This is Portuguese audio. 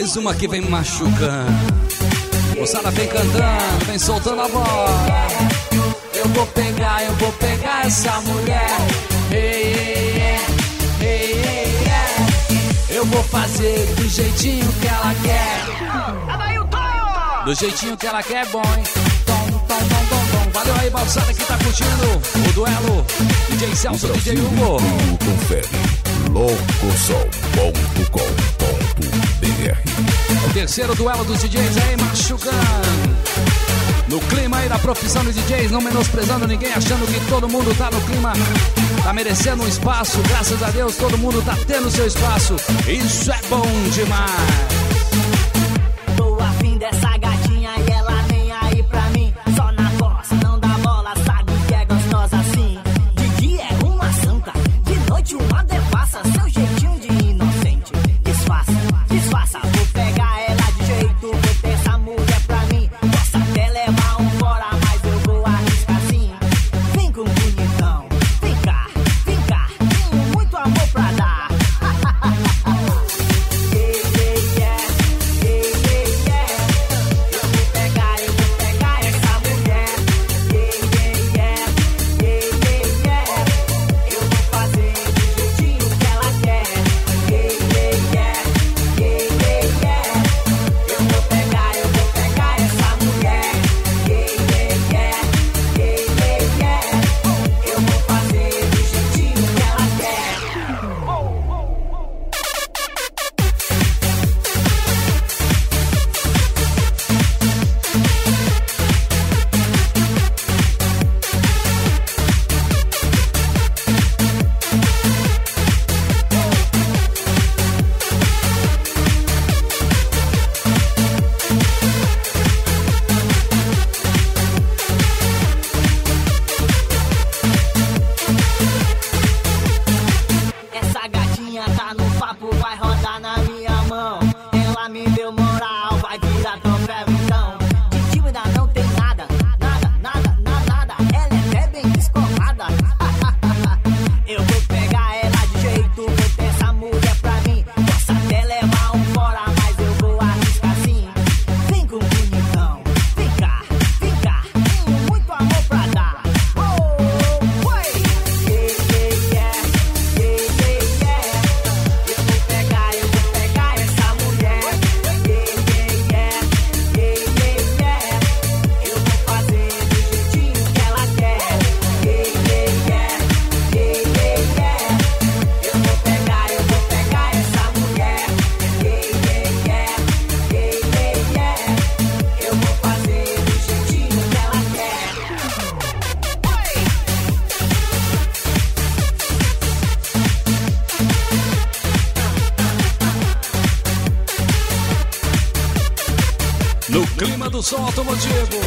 mais uma que vem machucando. Moçada vem cantando, vem soltando a voz. Eu vou pegar essa mulher. Eu vou fazer do jeitinho que ela quer. Do jeitinho que ela quer, bom, hein? Tom. Valeu aí, moçada que tá curtindo o duelo DJ Celso, DJ Hugo. Confere locosom.com.br. O terceiro duelo dos DJs aí, machucando. No clima aí da profissão de DJs, não menosprezando ninguém, achando que todo mundo tá no clima, tá merecendo um espaço. Graças a Deus, todo mundo tá tendo seu espaço. Isso é bom demais. Tô afim dessa gatinha e ela nem aí pra mim. Só na voz, não dá bola, sabe que é gostosa assim. De dia é uma santa, de noite uma devassa. Seu jeitinho de inocente, disfarça. Vou pegar ela de jeito, vou ter essa mulher pra mim. Posso até levar um fora, mas eu vou arriscar sim. Vem com bonitão, vem cá. Tenho muito amor pra dar. Essa gatinha tá no papo, vai rodar na minha mão. Ela me deu moral, vai virar troféu então. De tímida não tem nada. Ela é até bem descolada. Eu vou pegar ela de jeito, vou ter essa mulher pra mim. Posso até levar um fora, mas eu vou arriscar sim. Vem com bonitão, vem cá. Tenho muito amor pra dar. Eu vou pegar essa mulher. Eu vou fazer do jeitinho que ela quer. Eu vou pegar essa mulher. Eu vou fazer do jeitinho que ela quer. No clima do som automotivo,